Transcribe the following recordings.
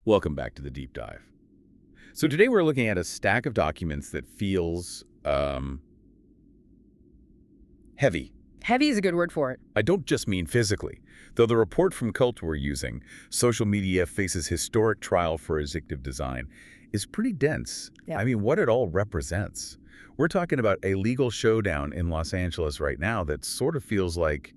Welcome back to the deep dive. So today we're looking at a stack of documents that feels heavy. Heavy is a good word for it. I don't just mean physically. Though the report from Cult we're using, Social Media Faces Historic Trial for Addictive Design, is pretty dense. Yeah. I mean, what it all represents. We're talking about a legal showdown in Los Angeles right now that sort of feels like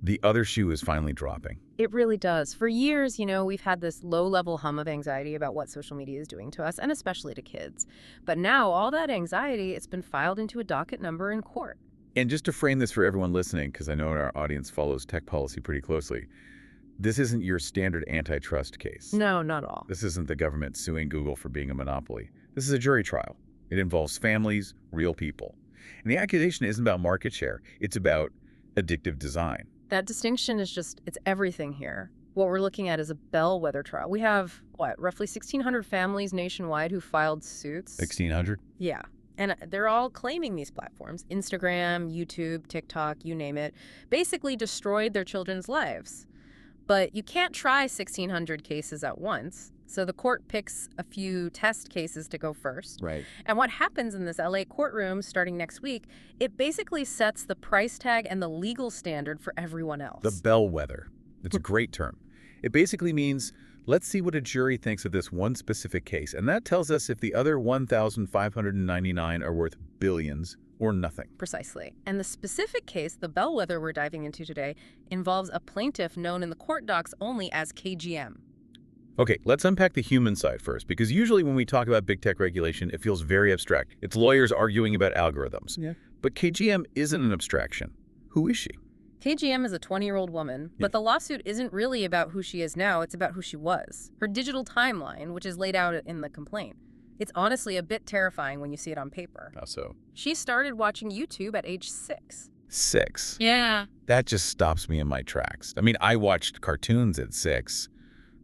the other shoe is finally dropping. It really does. For years, we've had this low-level hum of anxiety about what social media is doing to us, and especially to kids. But now, all that anxiety, it's been filed into a docket number in court. And just to frame this for everyone listening, because I know our audience follows tech policy pretty closely, this isn't your standard antitrust case. No, not at all. This isn't the government suing Google for being a monopoly. This is a jury trial. It involves families, real people. And the accusation isn't about market share. It's about addictive design. That distinction is it's everything here. What we're looking at is a bellwether trial. We have, roughly 1,600 families nationwide who filed suits. 1,600? Yeah. And they're all claiming these platforms, Instagram, YouTube, TikTok, you name it, basically destroyed their children's lives. But you can't try 1,600 cases at once. So the court picks a few test cases to go first. Right. And what happens in this LA courtroom starting next week, it basically sets the price tag and the legal standard for everyone else. The bellwether. It's a great term. It basically means, let's see what a jury thinks of this one specific case. And that tells us if the other 1,599 are worth billions or nothing. Precisely. And the specific case, the bellwether we're diving into today, involves a plaintiff known in the court docs only as KGM. Okay, let's unpack the human side first, because usually when we talk about big tech regulation, it feels very abstract. It's lawyers arguing about algorithms. Yeah. But KGM isn't an abstraction. Who is she? KGM is a 20-year-old woman, but the lawsuit isn't really about who she is now, it's about who she was. Her digital timeline, which is laid out in the complaint. It's honestly a bit terrifying when you see it on paper. How so? She started watching YouTube at age 6. 6? Yeah. That just stops me in my tracks. I mean, I watched cartoons at 6,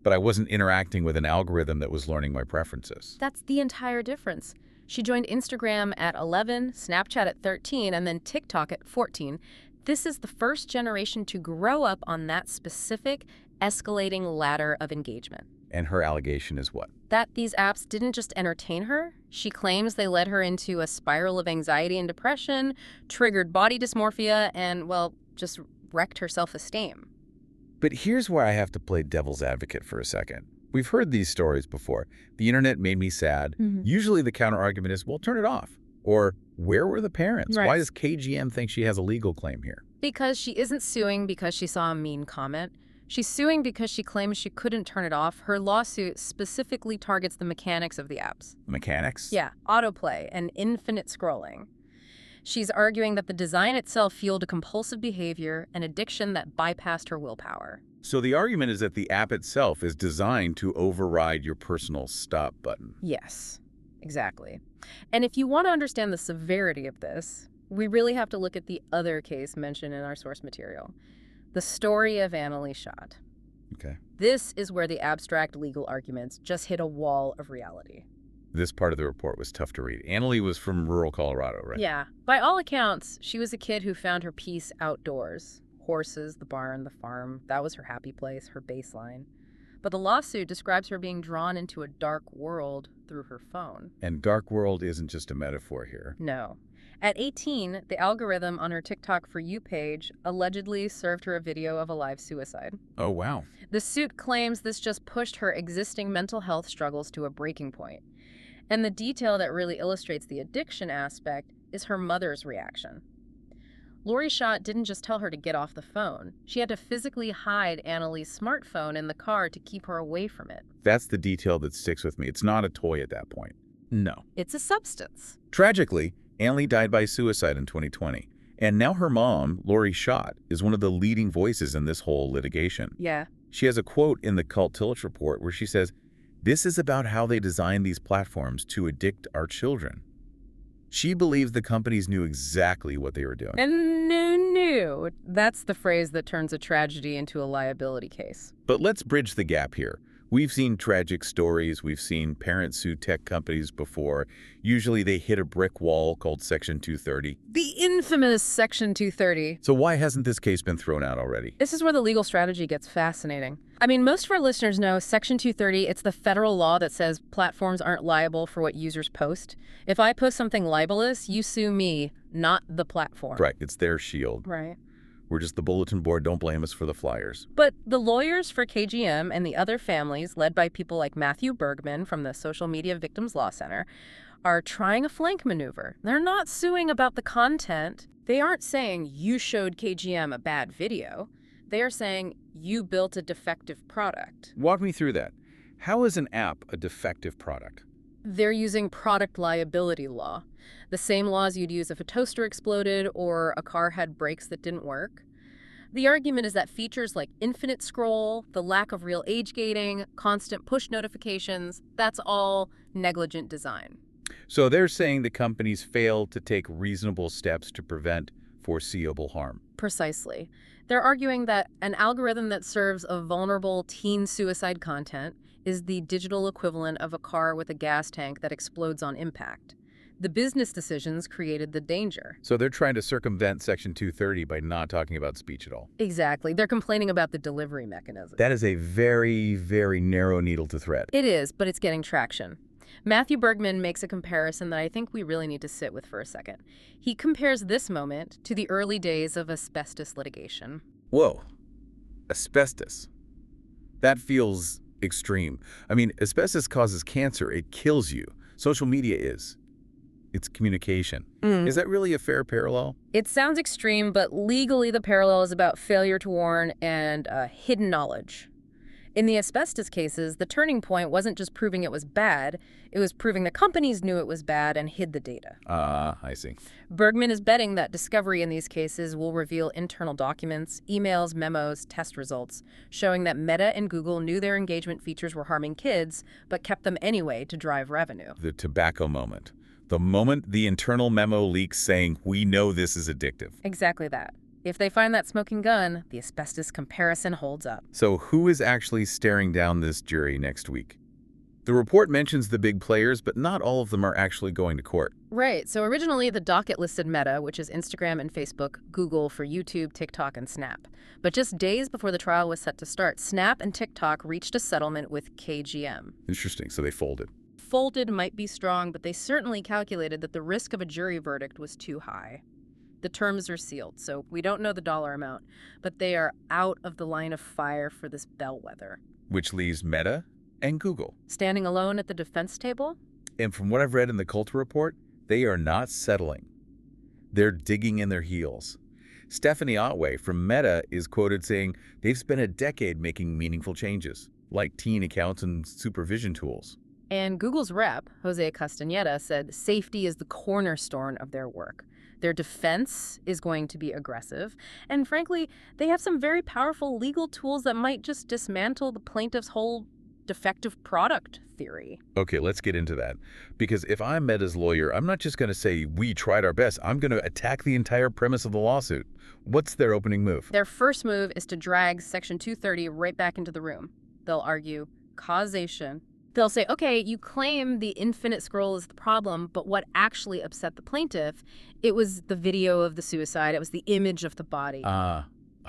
but I wasn't interacting with an algorithm that was learning my preferences. That's the entire difference. She joined Instagram at 11, Snapchat at 13, and then TikTok at 14. This is the first generation to grow up on that specific, escalating ladder of engagement. And her allegation is what? That these apps didn't just entertain her. She claims they led her into a spiral of anxiety and depression, triggered body dysmorphia, and, just wrecked her self-esteem. But here's where I have to play devil's advocate for a second. We've heard these stories before. The internet made me sad. Usually the counter-argument is, well, turn it off. Or, where were the parents? Right. Why does KGM think she has a legal claim here? Because she isn't suing because she saw a mean comment. She's suing because she claims she couldn't turn it off. Her lawsuit specifically targets the mechanics of the apps. Mechanics? Yeah, autoplay and infinite scrolling. She's arguing that the design itself fueled a compulsive behavior, an addiction that bypassed her willpower. So the argument is that the app itself is designed to override your personal stop button. Yes, exactly. And if you want to understand the severity of this, we really have to look at the other case mentioned in our source material, the story of Annalee Schott. Okay. This is where the abstract legal arguments just hit a wall of reality. This part of the report was tough to read. Annalee was from rural Colorado, right? Yeah. By all accounts, she was a kid who found her peace outdoors. Horses, the barn, the farm, that was her happy place, her baseline. But the lawsuit describes her being drawn into a dark world through her phone. And dark world isn't just a metaphor here. No. At 18, the algorithm on her TikTok For You page allegedly served her a video of a live suicide. Oh, wow. The suit claims this just pushed her existing mental health struggles to a breaking point. And the detail that really illustrates the addiction aspect is her mother's reaction. Lori Schott didn't just tell her to get off the phone. She had to physically hide Annalee's smartphone in the car to keep her away from it. That's the detail that sticks with me. It's not a toy at that point. No. It's a substance. Tragically, Annalee died by suicide in 2020. And now her mom, Lori Schott, is one of the leading voices in this whole litigation. Yeah. She has a quote in the Cult Tillich report where she says, "This is about how they designed these platforms to addict our children." She believes the companies knew exactly what they were doing. And knew. That's the phrase that turns a tragedy into a liability case. But let's bridge the gap here. We've seen tragic stories. We've seen parents sue tech companies before. Usually they hit a brick wall called Section 230. The infamous Section 230. So why hasn't this case been thrown out already? This is where the legal strategy gets fascinating. I mean, most of our listeners know Section 230, it's the federal law that says platforms aren't liable for what users post. If I post something libelous, you sue me, not the platform. Right, it's their shield. Right. We're just the bulletin board. Don't blame us for the flyers. But the lawyers for KGM and the other families, led by people like Matthew Bergman from the Social Media Victims Law Center, are trying a flank maneuver. They're not suing about the content. They aren't saying you showed KGM a bad video. They are saying you built a defective product. Walk me through that. How is an app a defective product? They're using product liability law, the same laws you'd use if a toaster exploded or a car had brakes that didn't work. The argument is that features like infinite scroll, the lack of real age gating, constant push notifications, that's all negligent design. So they're saying the companies failed to take reasonable steps to prevent foreseeable harm. Precisely. They're arguing that an algorithm that serves a vulnerable teen suicide content is the digital equivalent of a car with a gas tank that explodes on impact. The business decisions created the danger. So they're trying to circumvent Section 230 by not talking about speech at all. Exactly. They're complaining about the delivery mechanism. That is a very, very narrow needle to thread. It is, but it's getting traction. Matthew Bergman makes a comparison that I think we really need to sit with for a second. He compares this moment to the early days of asbestos litigation. Whoa. Asbestos. That feels extreme. I mean, asbestos causes cancer. It kills you. Social media is. It's communication. Is that really a fair parallel? It sounds extreme, but legally the parallel is about failure to warn and hidden knowledge. In the asbestos cases, the turning point wasn't just proving it was bad, it was proving the companies knew it was bad and hid the data. I see. Bergman is betting that discovery in these cases will reveal internal documents, emails, memos, test results, showing that Meta and Google knew their engagement features were harming kids, but kept them anyway to drive revenue. The tobacco moment. The moment the internal memo leaks saying, we know this is addictive. Exactly that. If they find that smoking gun, the asbestos comparison holds up. So who is actually staring down this jury next week? The report mentions the big players, but not all of them are actually going to court. Right. So originally the docket listed Meta, which is Instagram and Facebook, Google for YouTube, TikTok, and Snap. But just days before the trial was set to start, Snap and TikTok reached a settlement with KGM. Interesting. So they folded. Folded might be strong, but they certainly calculated that the risk of a jury verdict was too high. The terms are sealed, so we don't know the dollar amount, but they are out of the line of fire for this bellwether. Which leaves Meta and Google standing alone at the defense table? And from what I've read in the Coulter report, they are not settling. They're digging in their heels. Stephanie Otway from Meta is quoted saying they've spent a decade making meaningful changes, like teen accounts and supervision tools. And Google's rep, Jose Castañeda, said safety is the cornerstone of their work. Their defense is going to be aggressive. And frankly, they have some very powerful legal tools that might just dismantle the plaintiff's whole defective product theory. Okay, let's get into that. Because if I'm Meta's lawyer, I'm not just going to say, we tried our best. I'm going to attack the entire premise of the lawsuit. What's their opening move? Their first move is to drag Section 230 right back into the room. They'll argue causation. They'll say, okay, you claim the infinite scroll is the problem, but what actually upset the plaintiff, it was the video of the suicide, it was the image of the body. I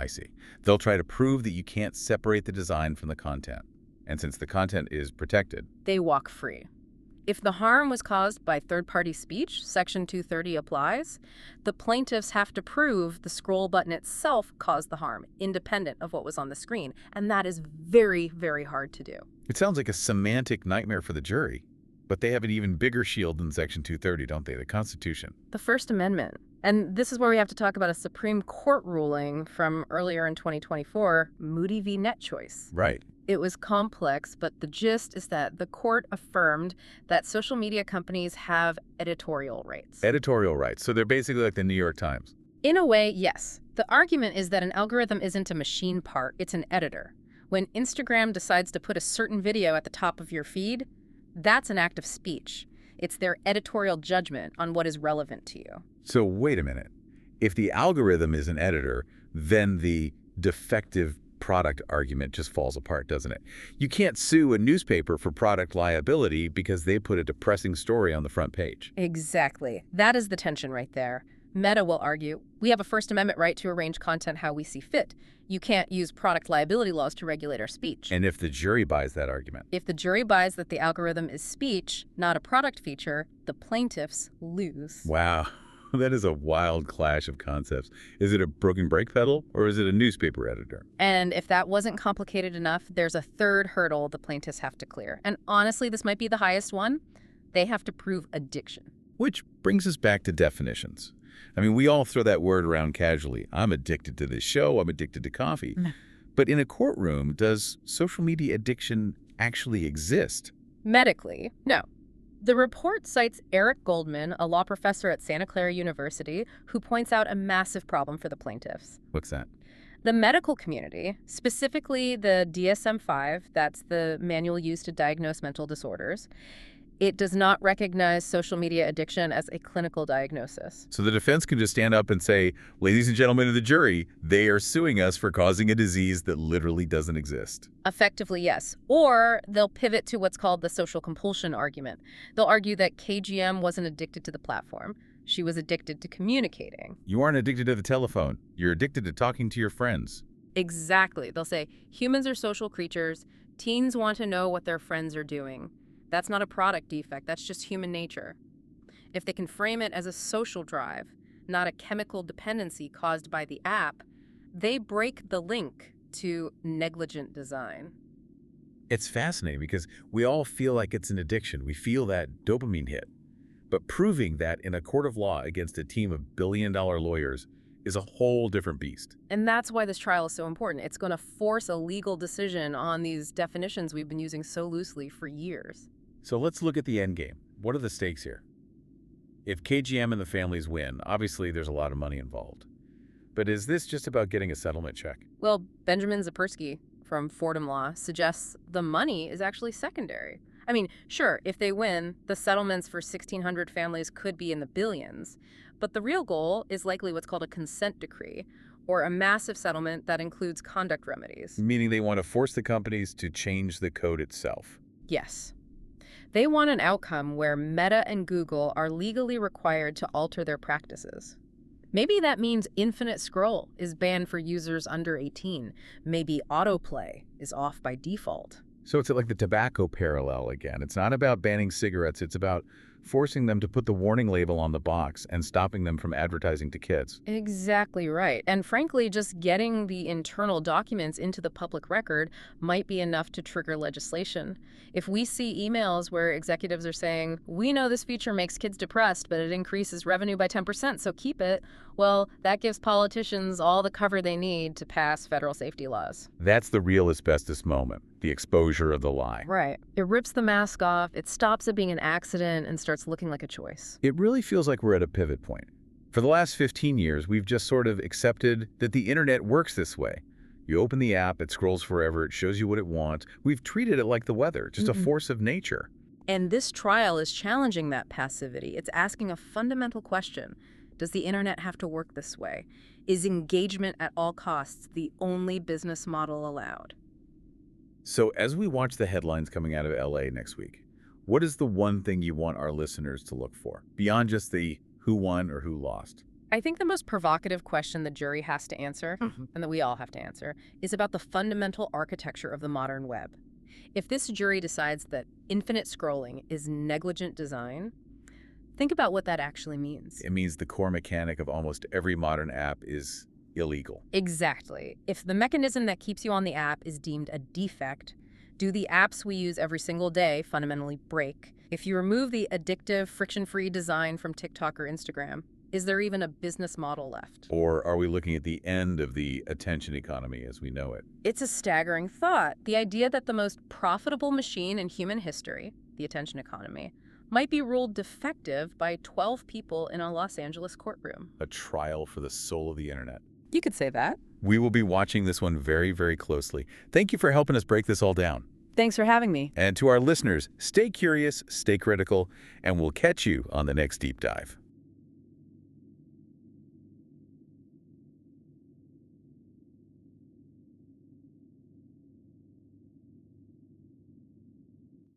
see. They'll try to prove that you can't separate the design from the content. And since the content is protected, they walk free. If the harm was caused by third-party speech, Section 230 applies. The plaintiffs have to prove the scroll button itself caused the harm, independent of what was on the screen. And that is very, very hard to do. It sounds like a semantic nightmare for the jury. But they have an even bigger shield than Section 230, don't they? The Constitution. The First Amendment. And this is where we have to talk about a Supreme Court ruling from earlier in 2024, Moody v. NetChoice. Right. It was complex, but the gist is that the court affirmed that social media companies have editorial rights. Editorial rights. So they're basically like the New York Times. In a way, yes. The argument is that an algorithm isn't a machine part, it's an editor. When Instagram decides to put a certain video at the top of your feed, that's an act of speech. It's their editorial judgment on what is relevant to you. So wait a minute. If the algorithm is an editor, then the defective product argument just falls apart, doesn't it? You can't sue a newspaper for product liability because they put a depressing story on the front page. Exactly. That is the tension right there. Meta will argue, we have a First Amendment right to arrange content how we see fit. You can't use product liability laws to regulate our speech. And if the jury buys that argument? If the jury buys that the algorithm is speech, not a product feature, the plaintiffs lose. Wow, that is a wild clash of concepts. Is it a broken brake pedal or is it a newspaper editor? And if that wasn't complicated enough, there's a third hurdle the plaintiffs have to clear. And honestly, this might be the highest one. They have to prove addiction. Which brings us back to definitions. I mean, we all throw that word around casually. I'm addicted to this show. I'm addicted to coffee. But in a courtroom, does social media addiction actually exist? Medically, no. The report cites Eric Goldman, a law professor at Santa Clara University, who points out a massive problem for the plaintiffs. What's that? The medical community, specifically the DSM-5, that's the manual used to diagnose mental disorders, it does not recognize social media addiction as a clinical diagnosis. So the defense can just stand up and say, ladies and gentlemen of the jury, they are suing us for causing a disease that literally doesn't exist. Effectively, yes. Or they'll pivot to what's called the social compulsion argument. They'll argue that KGM wasn't addicted to the platform. She was addicted to communicating. You aren't addicted to the telephone. You're addicted to talking to your friends. Exactly. They'll say, humans are social creatures. Teens want to know what their friends are doing. That's not a product defect, that's just human nature. If they can frame it as a social drive, not a chemical dependency caused by the app, they break the link to negligent design. It's fascinating because we all feel like it's an addiction. We feel that dopamine hit. But proving that in a court of law against a team of billion-dollar lawyers is a whole different beast. And that's why this trial is so important. It's going to force a legal decision on these definitions we've been using so loosely for years. So let's look at the end game. What are the stakes here? If KGM and the families win, obviously there's a lot of money involved. But is this just about getting a settlement check? Well, Benjamin Zapersky from Fordham Law suggests the money is actually secondary. I mean, sure, if they win, the settlements for 1,600 families could be in the billions. But the real goal is likely what's called a consent decree, or a massive settlement that includes conduct remedies. Meaning they want to force the companies to change the code itself. Yes. They want an outcome where Meta and Google are legally required to alter their practices. Maybe that means infinite scroll is banned for users under 18. Maybe autoplay is off by default. So it's like the tobacco parallel again. It's not about banning cigarettes. It's about forcing them to put the warning label on the box and stopping them from advertising to kids. Exactly right. And frankly, just getting the internal documents into the public record might be enough to trigger legislation. If we see emails where executives are saying, we know this feature makes kids depressed, but it increases revenue by 10%, so keep it, well, that gives politicians all the cover they need to pass federal safety laws. That's the real asbestos moment, the exposure of the lie. Right. It rips the mask off, it stops it being an accident, and starts looking like a choice. It really feels like we're at a pivot point. For the last 15 years, we've just sort of accepted that the internet works this way. You open the app, it scrolls forever, it shows you what it wants. We've treated it like the weather, just a force of nature. And this trial is challenging that passivity. It's asking a fundamental question. Does the internet have to work this way? Is engagement at all costs the only business model allowed? So as we watch the headlines coming out of LA next week, what is the one thing you want our listeners to look for, beyond just the who won or who lost? I think the most provocative question the jury has to answer, and that we all have to answer, is about the fundamental architecture of the modern web. If this jury decides that infinite scrolling is negligent design, think about what that actually means. It means the core mechanic of almost every modern app is illegal. Exactly. If the mechanism that keeps you on the app is deemed a defect, do the apps we use every single day fundamentally break? If you remove the addictive, friction-free design from TikTok or Instagram, is there even a business model left? Or are we looking at the end of the attention economy as we know it? It's a staggering thought. The idea that the most profitable machine in human history, the attention economy, might be ruled defective by 12 people in a Los Angeles courtroom. A trial for the soul of the internet. You could say that. We will be watching this one very, very closely. Thank you for helping us break this all down. Thanks for having me. And to our listeners, stay curious, stay critical, and we'll catch you on the next deep dive.